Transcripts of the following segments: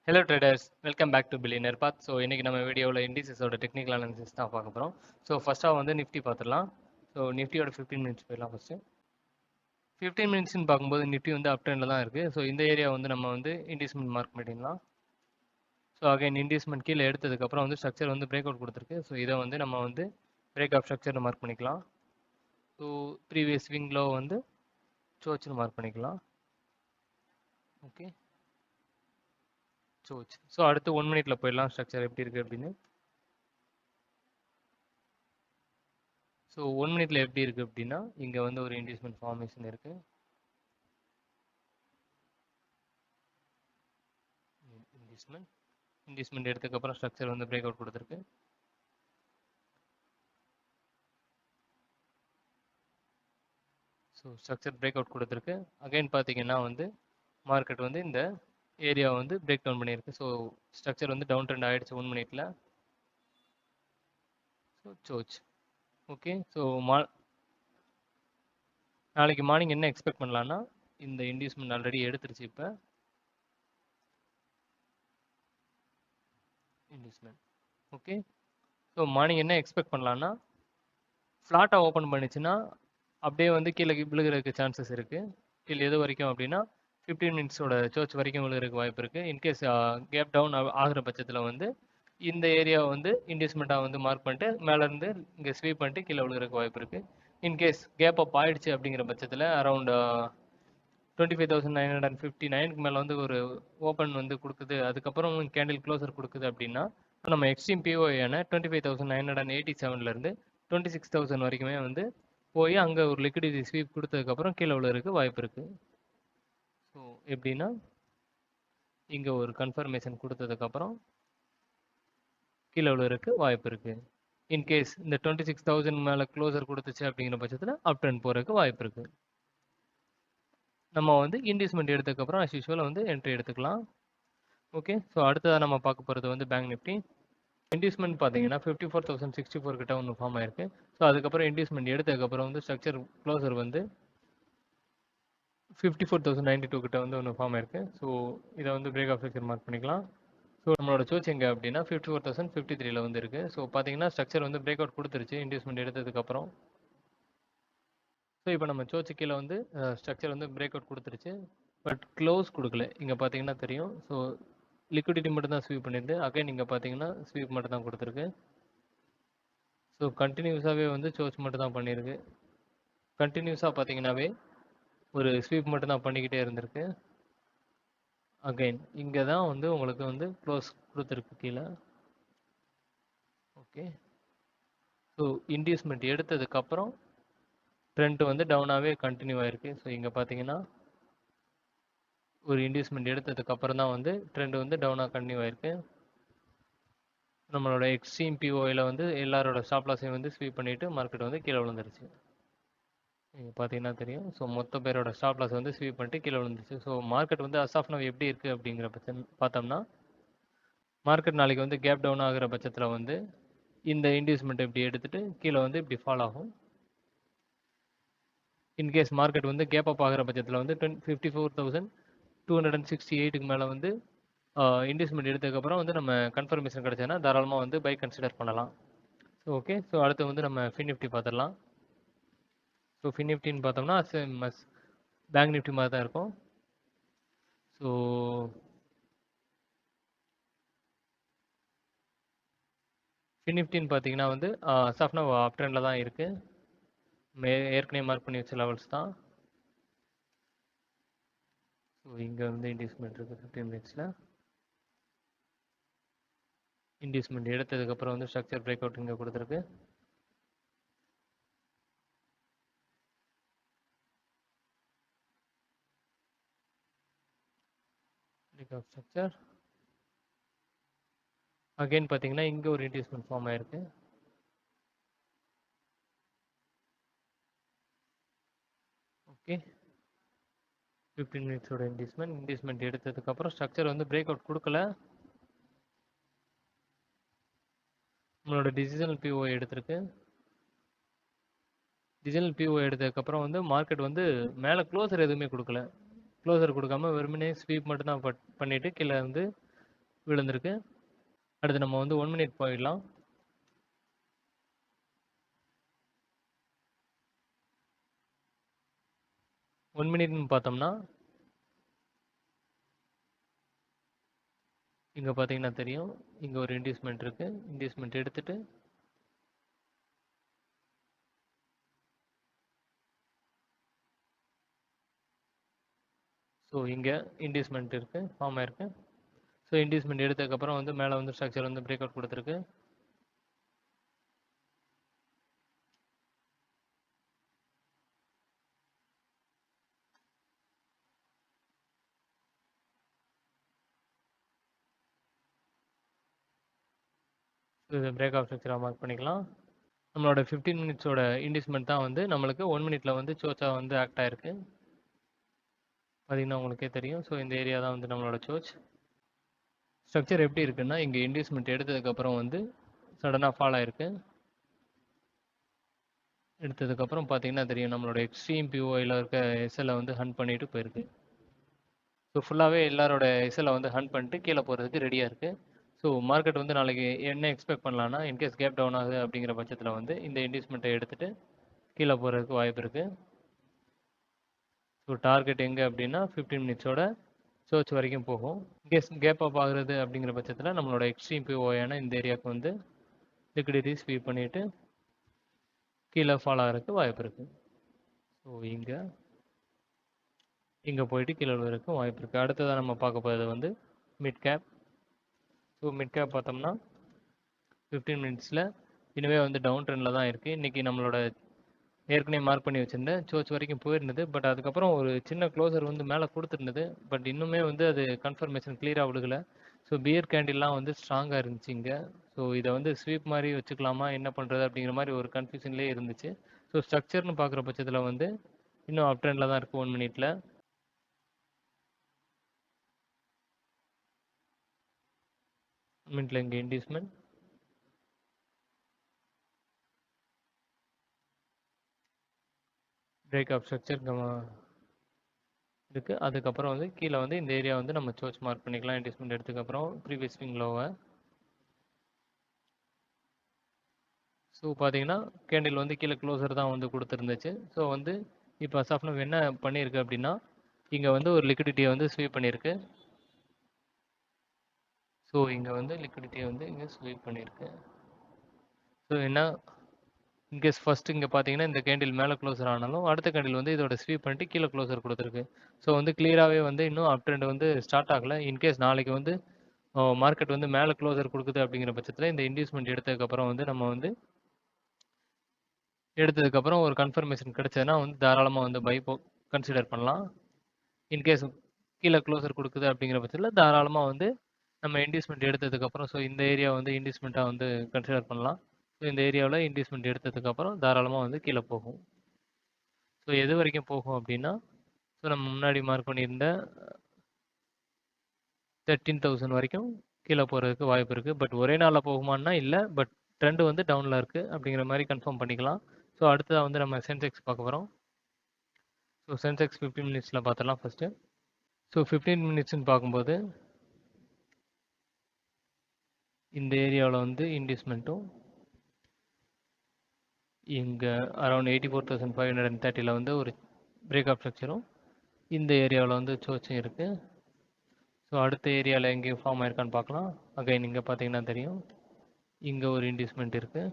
Hello traders, welcome back to Billionaire Path. So இன்னைக்கு நம்ம வீடியோவில் இண்டிசஸோட டெக்னிக்கல் அனாலிசிஸ் தான் பார்க்க போகிறோம். ஸோ ஃபர்ஸ்ட்டாக வந்து நிஃப்டி பார்த்துடலாம். ஸோ நிஃப்டியோட 15 மினிட்ஸ் போயிடலாம் ஃபஸ்ட்டு. 15 மினிட்ஸ்னு பார்க்கும்போது நிஃப்டி வந்து அப் ட்ரெண்டில் தான் இருக்குது. ஸோ இந்த ஏரியா வந்து நம்ம வந்து இண்டிஸ்மெண்ட் மார்க் பண்ணிடலாம். ஸோ அகைன் இண்டிஸ்மெண்ட் கீழே எடுத்ததுக்கப்புறம் வந்து ஸ்ட்ரக்சர் வந்து பிரேக் அவுட் கொடுத்துருக்கு. ஸோ இதை வந்து நம்ம வந்து பிரேக் ஆஃப் ஸ்ட்ரக்சர்னு மார்க் பண்ணிக்கலாம். ஸோ ப்ரீவியஸ் ஸ்விங்லோ வந்து சோச்சுன்னு மார்க் பண்ணிக்கலாம். ஓகே, சோச். ஸோ அடுத்து 1 மினிட்ல போயிடலாம் ஸ்ட்ரக்சர் எப்படி இருக்குது அப்படின்னு. ஸோ 1 மினிட்ல எப்படி இருக்குது அப்படின்னா, இங்கே வந்து ஒரு இண்டிஸ்மெண்ட் ஃபார்மேஷன் இருக்குது. இண்டிஸ்மெண்ட் எடுத்ததுக்கப்புறம் ஸ்ட்ரக்சர் வந்து பிரேக் அவுட் கொடுத்துருக்கு. ஸோ ஸ்ட்ரக்சர் பிரேக் அவுட் கொடுத்துருக்கு. அகைன் பார்த்தீங்கன்னா வந்து மார்க்கெட் வந்து இந்த ஏரியா வந்து பிரேக் டவுன் பண்ணியிருக்கு. ஸோ ஸ்ட்ரக்சர் வந்து டவுன் ட்ரெண்ட் ஆகிடுச்சு 1 மினிட்ல. ஸோ சோச். ஓகே, ஸோ நாளைக்கு மார்னிங் என்ன எக்ஸ்பெக்ட் பண்ணலான்னா, இந்த இண்டியூஸ்மெண்ட் ஆல்ரெடி எடுத்துருச்சு. இப்போ இண்டியூஸ்மெண்ட் ஓகே. ஸோ மார்னிங் என்ன எக்ஸ்பெக்ட் பண்ணலான்னா, ஃப்ளாட்டாக ஓப்பன் பண்ணிச்சுன்னா அப்படியே வந்து கீழே விழுகிறதுக்கு சான்சஸ் இருக்குது. கீழே எது வரைக்கும் அப்படின்னா 15 மினிட்ஸோட சர்ச் வரைக்கும் விழுகிறதுக்கு வாய்ப்பு இருக்குது. இன்கேஸ் கேப் டவுன் ஆகிற பட்சத்தில் வந்து இந்த ஏரியாவை வந்து இன்வெஸ்ட்மெண்ட்டாக வந்து மார்க் பண்ணிட்டு மேலேருந்து இங்கே ஸ்வீப் பண்ணிட்டு கீழே விழுகிறதுக்கு வாய்ப்பு இருக்குது. இன்கேஸ் கேப் அப் ஆயிடுச்சு அப்படிங்கிற பட்சத்தில் அரௌண்ட் 25,959க்கு மேலே வந்து ஒரு ஓப்பன் வந்து கொடுக்குது, அதுக்கப்புறம் கேண்டில் க்ளோசர் கொடுக்குது அப்படின்னா நம்ம எக்ஸ்ட்ரீம் பிஓஏன 25,987லேருந்து 26,000 வரைக்குமே வந்து போய் அங்கே ஒரு லிக்விடிட்டி ஸ்வீப் கொடுத்ததுக்கப்புறம் கீழே விழுறதுக்கு வாய்ப்பு இருக்குது. ஸோ எப்படின்னா, இங்கே ஒரு கன்ஃபர்மேஷன் கொடுத்ததுக்கப்புறம் கீழே விழுறதுக்கு வாய்ப்பு இருக்குது. இன்கேஸ் இந்த 26,000 மேலே க்ளோசர் கொடுத்துச்சு அப்படிங்கிற பட்சத்தில் அப் ட்ரெண்ட் போகிறதுக்கு வாய்ப்பு இருக்குது. நம்ம வந்து இன்வெஸ்ட்மெண்ட் எடுத்ததுக்கப்புறம் அஸ் யூஷுவல் வந்து என்ட்ரி எடுத்துக்கலாம். ஓகே, ஸோ அடுத்ததாக நம்ம பார்க்க போகிறது வந்து பேங்க் நிஃப்டி. இன்வெஸ்ட்மெண்ட் பார்த்தீங்கன்னா 54,064 கிட்ட ஒன்று ஃபார்ம் ஆயிருக்கு. ஸோ அதுக்கப்புறம் இன்வெஸ்ட்மெண்ட் எடுத்ததுக்கப்புறம் வந்து ஸ்ட்ரக்சர் க்ளோசர் வந்து 54,092 கிட்ட வந்து ஒன்று ஃபார்ம் ஆயிருக்கு. ஸோ இதை வந்து பிரேக் ஆஃப் ஸ்ட்ரக்சர் மார்க் பண்ணிக்கலாம். ஸோ நம்மளோட சோச் எங்கே அப்படின்னா 54,053 வந்து இருக்குது. ஸோ பார்த்தீங்கன்னா ஸ்ட்ரக்சர் வந்து பிரேக் அவுட் கொடுத்துருச்சு இன்வெஸ்ட்மெண்ட் எடுத்ததுக்கப்புறம். ஸோ இப்போ நம்ம சோச்சு கீழே வந்து ஸ்ட்ரக்சர் வந்து பிரேக் அவுட் கொடுத்துருச்சு, பட் க்ளோஸ் கொடுக்கல. இங்கே பார்த்தீங்கன்னா தெரியும். ஸோ லிக்விடிட்டி மட்டும் தான் ஸ்வீப் பண்ணியிருந்து, அகைன் இங்கே பார்த்தீங்கன்னா ஸ்வீப் மட்டும் தான் கொடுத்துருக்கு. ஸோ கண்டினியூஸாகவே வந்து சோச் மட்டும் தான் பண்ணியிருக்கு. கண்டினியூஸாக பார்த்தீங்கன்னாவே ஒரு ஸ்வீப் மட்டும் தான் பண்ணிக்கிட்டே இருந்திருக்கு. அகைன் இங்கே தான் வந்து உங்களுக்கு வந்து க்ளோஸ் கொடுத்துருக்கு கீழே. ஓகே, ஸோ இன்டியூஸ்மெண்ட் எடுத்ததுக்கப்புறம் ட்ரெண்ட் வந்து டவுனாகவே கண்டினியூ ஆகிருக்கு. ஸோ இங்கே பார்த்தீங்கன்னா ஒரு இன்டியூஸ்மெண்ட் எடுத்ததுக்கப்புறம் தான் வந்து ட்ரெண்ட் வந்து டவுனாக கண்டினியூ ஆகிருக்கு. நம்மளோட எக்ஸ்ட்ரீம் பிஓயில் வந்து எல்லாரோட ஸ்டாப் லாஸையும் வந்து ஸ்வீப் பண்ணிவிட்டு மார்க்கெட் வந்து கீழே விழுந்துருச்சு. இங்கே பார்த்தீங்கன்னா தெரியும். ஸோ மொத்த பேரோட ஸ்டாப் லாஸ் வந்து ஸ்வீப் பண்ணிட்டு கீழே விழுந்துருச்சு. ஸோ மார்க்கெட் வந்து அஸ் ஆஃப் நவ் எப்படி இருக்குது அப்படிங்கிற பார்த்தோம்னா, மார்க்கெட் நாளைக்கு வந்து கேப் டவுன் ஆகிற பட்சத்தில் வந்து இந்த இன்டியூஸ்மெண்ட் இப்படி எடுத்துகிட்டு கீழே வந்து இப்படி ஃபால் ஆகும். இன்கேஸ் மார்க்கெட் வந்து கேப் அப் ஆகிற பட்சத்தில் வந்து 54,268க்கு மேலே வந்து இன்வெஸ்ட்மெண்ட் எடுத்ததுக்கப்புறம் வந்து நம்ம கன்ஃபர்மேஷன் கிடச்சதுன்னா தாராளமாக வந்து பை கன்சிடர் பண்ணலாம். ஸோ ஓகே, ஸோ அடுத்து வந்து நம்ம ஃபின் நிஃப்டி பார்த்துடலாம். ஸோ ஃபின் நிஃப்டின்னு பார்த்தோம்னா பேங்க் நிஃப்டி மாதிரி தான் இருக்கும். ஸோ ஃபின் நிஃப்டின்னு பார்த்தீங்கன்னா வந்து சாஃப்ட்னா அப் ட்ரெண்டில் தான் இருக்குது. ஏற்கனவே மார்க் பண்ணி வச்ச லெவல்ஸ் தான். ஸோ இங்கே வந்து இன்வெஸ்ட்மெண்ட் இருக்குது 15 மினிட்ஸில். இன்வெஸ்ட்மெண்ட் எடுத்ததுக்கப்புறம் வந்து ஸ்ட்ரக்சர் பிரேக் அவுட் இங்கே கொடுத்துருக்கு. பிரேக் ஆஃப் ஸ்ட்ரக்சர் அகைன் பார்த்தீங்கன்னா இங்கே ஒரு இன்வெஸ்ட்மெண்ட் ஃபார்ம் ஆயிருக்கு. ஓகே, 15 மினிட்ஸோட இன்வெஸ்ட்மெண்ட் எடுத்ததுக்கப்புறம் ஸ்ட்ரக்சர் வந்து பிரேக் அவுட் கொடுக்கல. நம்மளோட டிசிஷனல் பிஓ எடுத்திருக்கு. டிசிஷனல் பிஓ எடுத்ததுக்கப்புறம் வந்து மார்க்கெட் வந்து மேலே க்ளோசர் எதுவுமே கொடுக்கல. க்ளோசர் கொடுக்காம வெறுமனே ஸ்வீப் மட்டும் தான் பண்ணிவிட்டு கீழே வந்து விழுந்திருக்கு. அடுத்து நம்ம வந்து 1 மினிட் போயிடலாம். ஒன் மினிட்னு பார்த்தோம்னா இங்கே பார்த்தீங்கன்னா தெரியும், இங்கே ஒரு இன்டியூஸ்மெண்ட் இருக்குது. இன்டியூஸ்மெண்ட் எடுத்துட்டு ஸோ இங்கே இன்டியூஸ்மெண்ட் இருக்குது, ஃபார்ம் ஆயிருக்கு. ஸோ இன்டியூஸ்மெண்ட் எடுத்ததுக்கப்புறம் வந்து மேலே வந்து ஸ்ட்ரக்சர் வந்து பிரேக் அவுட் கொடுத்துருக்கு. இது பிரேக் ஆஃப் ஸ்ட்ரக்சராக மார்க் பண்ணிக்கலாம். நம்மளோட 15 மினிட்ஸோட இன்டியூஸ்மெண்ட் தான் வந்து நம்மளுக்கு 1 மினிட்ல வந்து சோச்சா வந்து ஆக்ட் ஆயிருக்கு. பார்த்தீங்கன்னா உங்களுக்கே தெரியும். ஸோ இந்த ஏரியா தான் வந்து நம்மளோட சோச். ஸ்ட்ரக்சர் எப்படி இருக்குன்னா, இங்கே இன்டியூஸ்மெண்ட் எடுத்ததுக்கப்புறம் வந்து சடனாக ஃபால் ஆயிருக்கு. எடுத்ததுக்கப்புறம் பார்த்தீங்கன்னா தெரியும், நம்மளோட எக்ஸ்ட்ரீம் பிஓயில் இருக்க எஸ்எல்லை வந்து ஹண்ட் பண்ணிட்டு போயிருக்கு. ஸோ ஃபுல்லாகவே எல்லாரோட எஸ்எல்லை வந்து ஹண்ட் பண்ணிட்டு கீழே போகிறதுக்கு ரெடியாக இருக்குது. ஸோ மார்க்கெட் வந்து நாளைக்கு என்ன எக்ஸ்பெக்ட் பண்ணலான்னா, இன்கேஸ் கேப் டவுன் ஆகுது அப்படிங்கிற பட்சத்தில் வந்து இந்த இன்வெஸ்ட்மெண்ட்டை எடுத்துகிட்டு கீழே போகிறதுக்கு வாய்ப்பு இருக்குது. ஸோ டார்கெட் எங்கே அப்படின்னா 15 மினிட்ஸோட சர்ச் வரைக்கும் போகும். இன்கேஸ் கேப் அப் ஆகுறது அப்படிங்கிற பட்சத்தில் நம்மளோட எக்ஸ்ட்ரீம் பிஓயான இந்த ஏரியாவுக்கு வந்து லிக்விடிட்டி ஸ்வீப் பண்ணிவிட்டு கீழே ஃபால் ஆகிறதுக்கு வாய்ப்பு இருக்குது. ஸோ இங்கே போயிட்டு கீழே விழுவதற்கு வாய்ப்பு இருக்குது. அடுத்ததாக நம்ம பார்க்க போகிறது வந்து mid cap. So mid cap பார்த்தோம்னா 15 மினிட்ஸில் இன்னுமே வந்து டவுன் ட்ரெண்டில் தான் இருக்குது. இன்றைக்கி நம்மளோட ஏற்கனவே மார்க் பண்ணி வச்சுருந்தேன் சோச் வரைக்கும் போயிருந்தது. பட் அதுக்கப்புறம் ஒரு சின்ன க்ளோசர் வந்து மேலே கொடுத்துருந்தது. பட் இன்னுமே வந்து அது கன்ஃபர்மேஷன் கிளியராக விழுகலை. ஸோ பியர் கேண்டில்லாம் வந்து ஸ்ட்ராங்காக இருந்துச்சு இங்கே. ஸோ இதை வந்து ஸ்வீப் மாதிரி வச்சுக்கலாமா, என்ன பண்ணுறது அப்படிங்கிற மாதிரி ஒரு கன்ஃபியூஷன்லேயே இருந்துச்சு. ஸோ ஸ்ட்ரக்சர்னு பார்க்குற பட்சத்தில் வந்து இன்னும் அப் ட்ரெண்டில் தான் இருக்குது 1 மினிட்ல. மினிட்ல இங்கே இன்டியூஸ்மெண்ட் பிரேக் ஆஃப் ஸ்ட்ரக்சர் இருக்குது. அதுக்கப்புறம் வந்து கீழே வந்து இந்த ஏரியா வந்து நம்ம சோச் மார்க் பண்ணிக்கலாம். இன்டியூஸ்மெண்ட் எடுத்ததுக்கப்புறம் ப்ரீவியஸ் ஸ்விங் லோவை. ஸோ பார்த்தீங்கன்னா கேண்டில் வந்து கீழே க்ளோசர் தான் வந்து கொடுத்துருந்துச்சு. ஸோ வந்து இப்போ அசாஃப்னவ் என்ன பண்ணியிருக்கு அப்படின்னா, இங்கே வந்து ஒரு லிக்விடிட்டியை வந்து ஸ்வீப் பண்ணியிருக்கு. ஸோ இங்கே வந்து லிக்விடிட்டியை வந்து இங்கே ஸ்வீப் பண்ணியிருக்கு. ஸோ என்ன இன்கேஸ் ஃபஸ்ட்டு இங்கே பார்த்தீங்கன்னா இந்த கேண்டில் மேலே க்ளோசர் ஆனாலும் அடுத்த கேண்டில் வந்து இதோட ஸ்வீப் பண்ணிட்டு கீழே க்ளோசர் கொடுத்துருக்கு. ஸோ வந்து கிளியராகவே வந்து இன்னும் அப் ட்ரெண்ட் வந்து ஸ்டார்ட் ஆகலை. இன்கேஸ் நாளைக்கு வந்து மார்க்கெட் வந்து மேலே க்ளோசர் கொடுக்குது அப்படிங்கிற பட்சத்தில் இந்த இன்டியூஸ்மெண்ட் எடுத்ததுக்கப்புறம் வந்து நம்ம வந்து எடுத்ததுக்கப்புறம் ஒரு கன்ஃபர்மேஷன் கிடைச்சதுன்னா வந்து தாராளமாக வந்து பை கன்சிடர் பண்ணலாம். இன்கேஸ் கீழே க்ளோசர் கொடுக்குது அப்படிங்கிற பட்சத்தில் தாராளமாக வந்து நம்ம இன்டியூஸ்மெண்ட் எடுத்ததுக்கப்புறம் ஸோ இந்த ஏரியா வந்து இன்டியூஸ்மெண்ட்டாக வந்து கன்சிடர் பண்ணலாம். ஸோ இந்த ஏரியாவில் இன்டியூஸ்மெண்ட் எடுத்ததுக்கப்புறம் தாராளமாக வந்து கீழே போகும். ஸோ எது வரைக்கும் போகும் அப்படின்னா, ஸோ நம்ம முன்னாடி மார்க் பண்ணியிருந்த 13,000 வரைக்கும் கீழே போகிறதுக்கு வாய்ப்பு இருக்குது. பட் ஒரே நாளில் போகுமான்னா இல்லை. பட் ட்ரெண்டு வந்து டவுனில் இருக்குது அப்படிங்கிற மாதிரி கன்ஃபார்ம் பண்ணிக்கலாம். ஸோ அடுத்ததாக வந்து நம்ம சென்செக்ஸ் பார்க்க போகிறோம். ஸோ சென்செக்ஸ் 15 மினிட்ஸில் பார்த்துடலாம் ஃபஸ்ட்டு. ஸோ 15 மினிட்ஸ்ன்னு பார்க்கும்போது இந்த ஏரியாவில் வந்து இன்டியூஸ்மெண்ட்டும் இங்கே அரௌண்ட் 84,530 வந்து ஒரு பிரேக் ஆஃப் ஸ்ட்ரக்சரும் இந்த ஏரியாவில் வந்து சோச்சும் இருக்குது. ஸோ அடுத்த ஏரியாவில் எங்கேயும் ஃபார்ம் ஆயிருக்கான்னு பார்க்கலாம். அகைன் இங்கே பார்த்தீங்கன்னா தெரியும், இங்கே ஒரு இன்டியூஸ்மெண்ட் இருக்குது.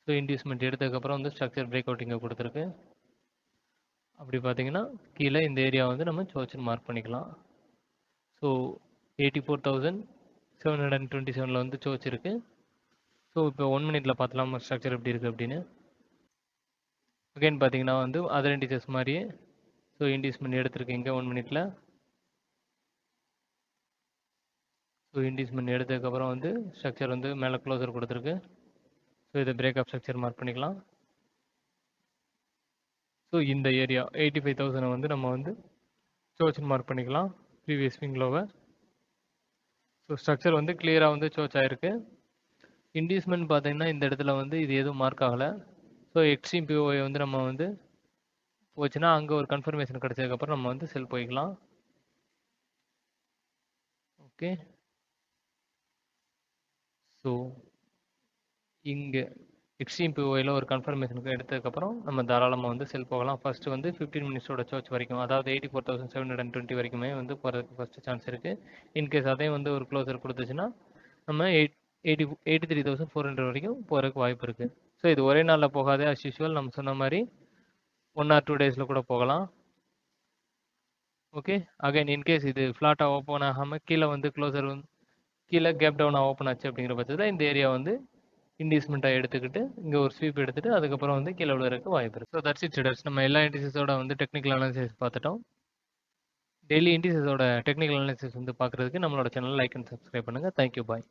ஸோ இன்டியூஸ்மெண்ட் எடுத்ததுக்கப்புறம் வந்து ஸ்ட்ரக்சர் பிரேக் அவுட் இங்கே கொடுத்துருக்கு. அப்படி பார்த்தீங்கன்னா கீழே இந்த ஏரியா வந்து நம்ம சோச்சுன்னு மார்க் பண்ணிக்கலாம். ஸோ 84,727 வந்து சோச் இருக்குது. ஸோ இப்போ 1 மினிட்ல பார்த்தலாம் ஸ்ட்ரக்சர் எப்படி இருக்குது அப்படின்னு. அகைன் பார்த்தீங்கன்னா வந்து அதர் இண்டிசஸ் மாதிரியே ஸோ இன்டியூஸ்மெண்ட் எடுத்திருக்கீங்க 1 மினிட்ல. ஸோ இன்டியூஸ்மெண்ட் எடுத்ததுக்கப்புறம் வந்து ஸ்ட்ரக்சர் வந்து மேலே க்ளோசர் கொடுத்துருக்கு. ஸோ இதை பிரேக் ஆஃப் ஸ்ட்ரக்சர் மார்க் பண்ணிக்கலாம். ஸோ இந்த ஏரியா 85,000 வந்து நம்ம வந்து சோச்சுன்னு மார்க் பண்ணிக்கலாம் ப்ரீவியஸ் ஸ்விங் லோவை. ஸோ ஸ்ட்ரக்சர் வந்து கிளியராக வந்து சோச் ஆயிருக்கு. இன்டியூஸ்மெண்ட் பார்த்தீங்கன்னா இந்த இடத்துல வந்து இது எதுவும் மார்க் ஆகலை. ஸோ எக்ஸ்ட்ரீம் பிஓஐ வந்து நம்ம வந்து போச்சுன்னா அங்கே ஒரு கன்ஃபர்மேஷன் கிடைச்சதுக்கப்புறம் நம்ம வந்து செல் போய்க்கலாம். ஓகே. ஸோ இங்கே எக்ஸ்ட்ரீம் பிஓயில் ஒரு கன்ஃபர்மேஷனுக்கு எடுத்ததுக்கப்புறம் நம்ம தாராளமாக வந்து செல் போகலாம். ஃபஸ்ட்டு வந்து 15 மினிட்ஸோட சர்ச் வரைக்கும், அதாவது 84,720 வரைக்குமே வந்து போகிறதுக்கு ஃபஸ்ட்டு சான்ஸ் இருக்குது. இன்கேஸ் அதே வந்து ஒரு க்ளோசர் கொடுத்துச்சுன்னா நம்ம 83,400 வரைக்கும் போகிறதுக்கு வாய்ப்பு இருக்குது. ஸோ இது ஒரே நாளில் போகாதே, அஸ் யூஷுவல் நம்ம சொன்ன மாதிரி 1 or 2 டேஸில் கூட போகலாம். ஓகே, அகைன் இன்கேஸ் இது ஃப்ளாட்டாக ஓப்பன் ஆகாமல் கீழே வந்து க்ளோசர் வந்து கீழே கேப் டவுனாக ஓப்பன் ஆச்சு அப்படிங்கிற பட்சத்தில் இந்த ஏரியா வந்து இன்டிஸ்மெண்ட்டாக எடுத்துக்கிட்டு இங்கே ஒரு ஸ்வீப் எடுத்துகிட்டு அதுக்கப்புறம் வந்து கீழே விழுறதுக்கு வாய்ப்பு இருக்குது. So that's it traders. நம்ம எல்லா இண்டிசஸோட வந்து டெக்னிக்கல் அனாலிசிஸ் பார்த்துட்டோம். டெய்லி இண்டிசஸோட டெக்னிக்கல் அனாலிசிஸ் வந்து பார்க்குறதுக்கு நம்மளோட சேனல் லைக் அண்ட் சப்ஸ்கிரைப் பண்ணுங்கள். தேங்க்யூ, பாய்.